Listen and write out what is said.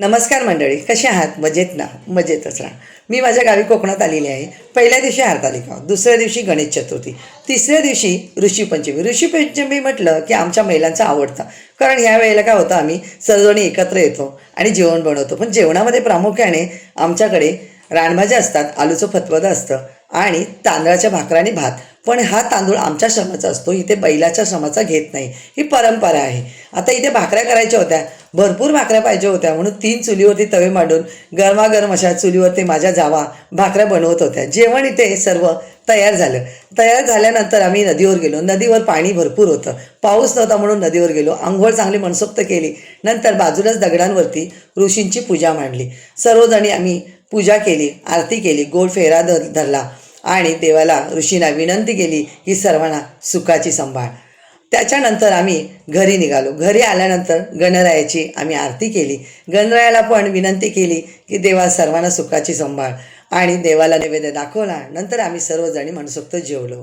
नमस्कार मंडळी, कसे आहात? मजेत ना? मजेतच राहा. मी माझ्या गावी कोकणात आलेली आहे. पहिल्या दिवशी हरतालिका, दुसऱ्या दिवशी गणेश चतुर्थी, तिसऱ्या दिवशी ऋषीपंचमी. ऋषीपंचमी म्हटलं की आमच्या महिलांचा आवडता, कारण ह्या वेळेला काय होतं, आम्ही सर्वजणी एकत्र येतो आणि जेवण बनवतो. पण जेवणामध्ये प्रामुख्याने आमच्याकडे रानभाज्या असतात, आलूचं फतवदं असतं आणि तांदळाच्या भाकऱ्या आणि भात. पण हा तांदूळ आमच्या श्रमाचा असतो, इथे बैलाच्या श्रमाचा घेत नाही. ही परंपरा आहे. आता इथे भाकऱ्या करायच्या होत्या, भरपूर भाकऱ्या पाहिजे होत्या, म्हणून 3 चुलीवरती तवे मांडून गरमागरम अशा चुलीवरती माझ्या जावा भाकऱ्या बनवत होत्या. जेवण इथे सर्व तयार झालं. तयार झाल्यानंतर आम्ही नदीवर गेलो. नदीवर पाणी भरपूर होतं, पाऊस नव्हता म्हणून नदीवर गेलो. अंघोळ चांगली मनसोक्त केली. नंतर बाजूलाच दगडांवरती ऋषींची पूजा मांडली. सर्वजणी आम्ही पूजा केली, आरती केली, गोल फेरा धरला आणि देवाला ऋषींना विनंती केली की सर्वांना सुखाची संभाळ. त्याच्यानंतर आम्ही घरी निघालो. घरी आल्यानंतर गणरायाची आम्ही आरती केली. गणरायाला पण विनंती केली की देवा सर्वांना सुखाची संभाळ आणि देवाला नैवेद्य दाखवला. नंतर आम्ही सर्वजणी मनसोक्त जेवलो.